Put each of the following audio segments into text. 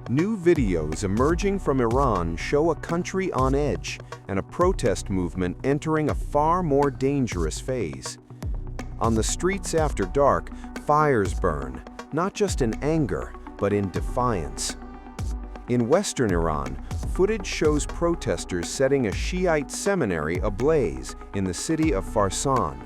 New videos emerging from Iran show a country on edge and a protest movement entering a far more dangerous phase. On the streets after dark, fires burn, not just in anger, but in defiance. In western Iran, footage shows protesters setting a Shiite seminary ablaze in the city of Farsan.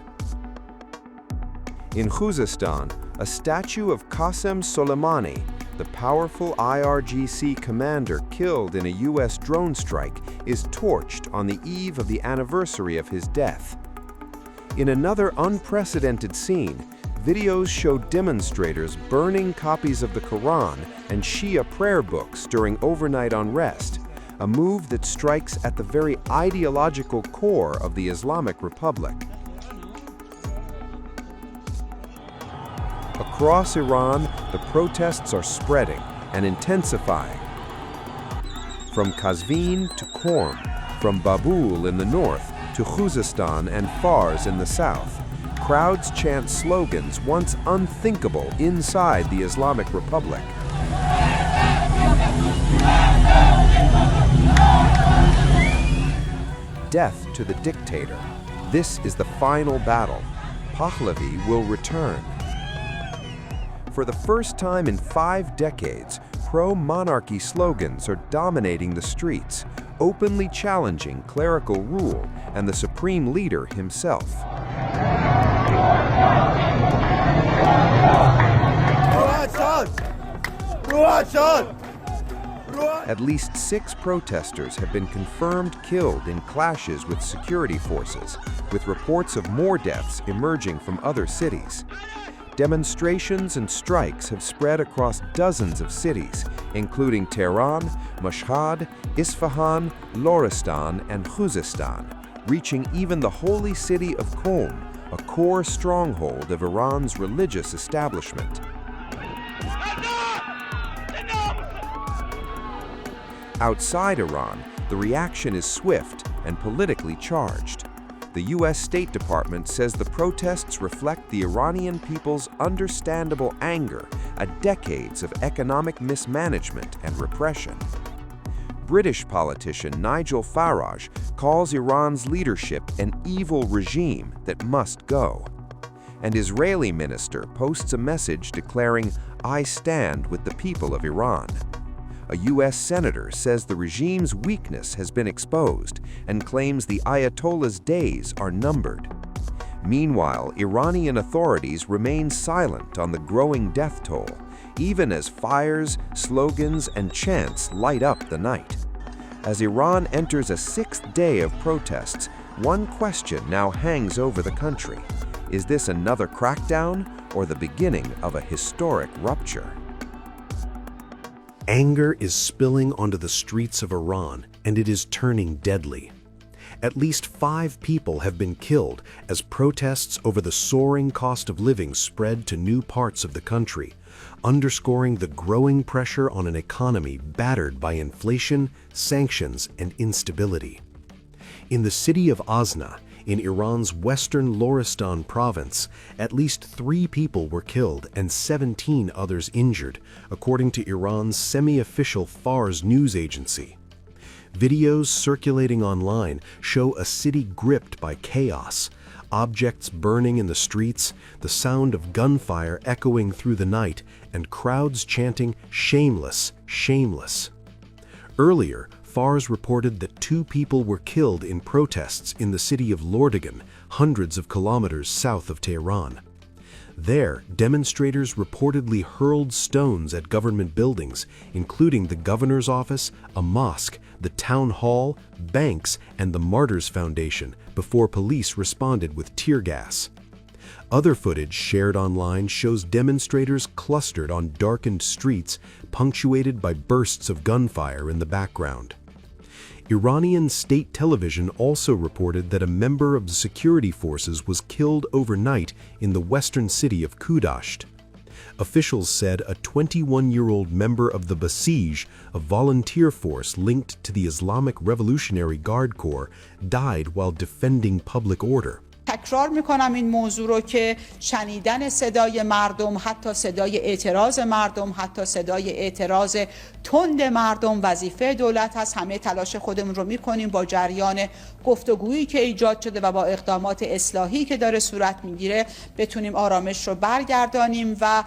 In Khuzestan, a statue of Qassem Soleimani, the powerful IRGC commander killed in a U.S. drone strike, is torched on the eve of the anniversary of his death. In another unprecedented scene, videos show demonstrators burning copies of the Quran and Shia prayer books during overnight unrest, a move that strikes at the very ideological core of the Islamic Republic. Across Iran, the protests are spreading and intensifying. From Qazvin to Qom, from Babul in the north to Khuzestan and Fars in the south, crowds chant slogans once unthinkable inside the Islamic Republic. Death to the dictator. This is the final battle. Pahlavi will return. For the first time in 5 decades, pro-monarchy slogans are dominating the streets, openly challenging clerical rule and the supreme leader himself. At least 6 protesters have been confirmed killed in clashes with security forces, with reports of more deaths emerging from other cities. Demonstrations and strikes have spread across dozens of cities, including Tehran, Mashhad, Isfahan, Loristan, and Khuzestan, reaching even the holy city of Qom, a core stronghold of Iran's religious establishment. Outside Iran, the reaction is swift and politically charged. The U.S. State Department says the protests reflect the Iranian people's understandable anger at decades of economic mismanagement and repression. British politician Nigel Farage calls Iran's leadership an evil regime that must go. And Israeli minister posts a message declaring, "I stand with the people of Iran." A U.S. senator says the regime's weakness has been exposed and claims the Ayatollah's days are numbered. Meanwhile, Iranian authorities remain silent on the growing death toll, even as fires, slogans, and chants light up the night. As Iran enters a 6th day of protests, one question now hangs over the country. Is this another crackdown or the beginning of a historic rupture? Anger is spilling onto the streets of Iran, and it is turning deadly. At least 5 people have been killed as protests over the soaring cost of living spread to new parts of the country, underscoring the growing pressure on an economy battered by inflation, sanctions, and instability. In the city of Azna, in Iran's western Loristan province, at least 3 people were killed and 17 others injured, according to Iran's semi-official Fars news agency. Videos circulating online show a city gripped by chaos, objects burning in the streets, the sound of gunfire echoing through the night, and crowds chanting, "Shameless, shameless." Earlier, Fars reported that 2 people were killed in protests in the city of Lordigan, hundreds of kilometers south of Tehran. There, demonstrators reportedly hurled stones at government buildings, including the governor's office, a mosque, the town hall, banks, and the Martyrs Foundation, before police responded with tear gas. Other footage shared online shows demonstrators clustered on darkened streets, punctuated by bursts of gunfire in the background. Iranian state television also reported that a member of the security forces was killed overnight in the western city of Qudasht. Officials said a 21-year-old member of the Basij, a volunteer force linked to the Islamic Revolutionary Guard Corps, died while defending public order. تکرار میکنم این موضوع رو که شنیدن صدای مردم، حتی صدای اعتراض مردم، حتی صدای اعتراض تند مردم وظیفه دولت هست. همه تلاش خودمون رو میکنیم با جریان گفتگویی که ایجاد شده و با اقدامات اصلاحی که داره صورت میگیره بتونیم آرامش رو برگردانیم و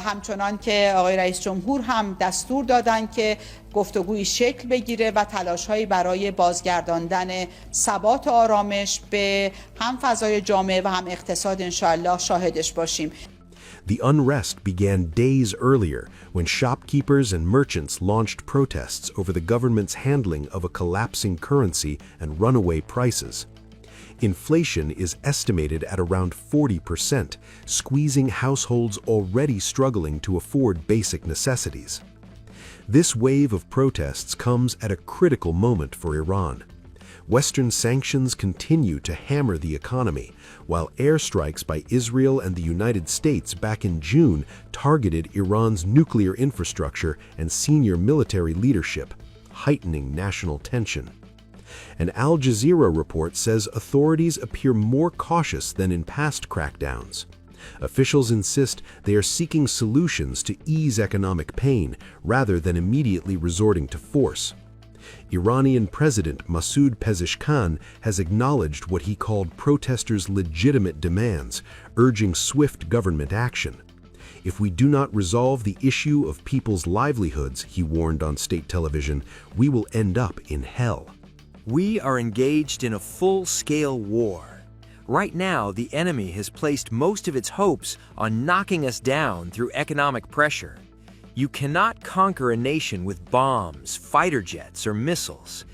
همچنان که آقای رئیس جمهور هم دستور دادن که گفتگویی شکل بگیره و تلاش‌هایی برای بازگرداندن ثبات و آرامش به هم فضای جامعه و هم اقتصاد انشاءالله شاهدش باشیم. The unrest began days earlier when shopkeepers and merchants launched protests over the government's handling of a collapsing currency and runaway prices. Inflation is estimated at around 40%, squeezing households already struggling to afford basic necessities. This wave of protests comes at a critical moment for Iran. Western sanctions continue to hammer the economy, while airstrikes by Israel and the United States back in June targeted Iran's nuclear infrastructure and senior military leadership, heightening national tension. An Al Jazeera report says authorities appear more cautious than in past crackdowns. Officials insist they are seeking solutions to ease economic pain rather than immediately resorting to force. Iranian President Masoud Pezeshkian has acknowledged what he called protesters' legitimate demands, urging swift government action. If we do not resolve the issue of people's livelihoods, he warned on state television, we will end up in hell. We are engaged in a full-scale war. Right now, the enemy has placed most of its hopes on knocking us down through economic pressure. You cannot conquer a nation with bombs, fighter jets, or missiles.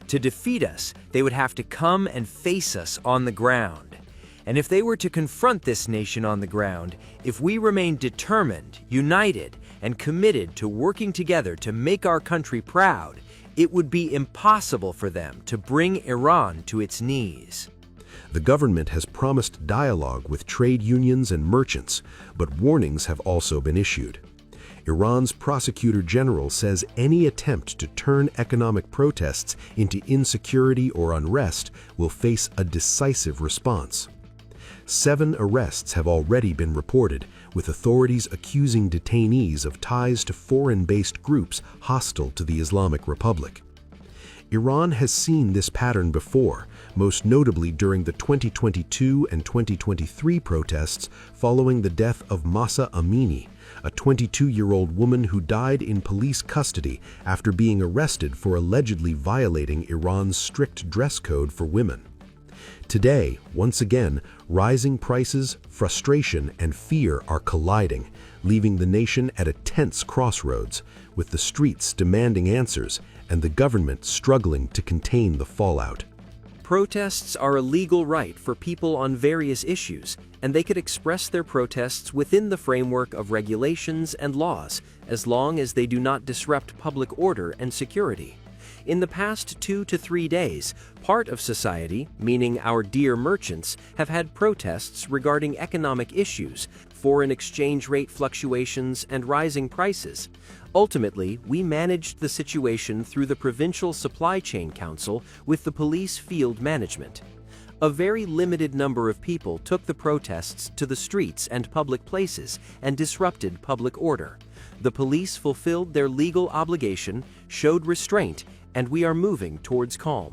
To defeat us, they would have to come and face us on the ground. And if they were to confront this nation on the ground, if we remain determined, united, and committed to working together to make our country proud, it would be impossible for them to bring Iran to its knees. The government has promised dialogue with trade unions and merchants, but warnings have also been issued. Iran's prosecutor general says any attempt to turn economic protests into insecurity or unrest will face a decisive response. 7 arrests have already been reported, with authorities accusing detainees of ties to foreign-based groups hostile to the Islamic Republic. Iran has seen this pattern before, most notably during the 2022 and 2023 protests following the death of Mahsa Amini, a 22-year-old woman who died in police custody after being arrested for allegedly violating Iran's strict dress code for women. Today, once again, rising prices, frustration, and fear are colliding, leaving the nation at a tense crossroads, with the streets demanding answers and the government struggling to contain the fallout. Protests are a legal right for people on various issues, and they could express their protests within the framework of regulations and laws, as long as they do not disrupt public order and security. In the past 2 to 3 days, part of society, meaning our dear merchants, have had protests regarding economic issues, foreign exchange rate fluctuations, and rising prices. Ultimately, we managed the situation through the Provincial Supply Chain Council with the police field management. A very limited number of people took the protests to the streets and public places and disrupted public order. The police fulfilled their legal obligation, showed restraint, and we are moving towards calm.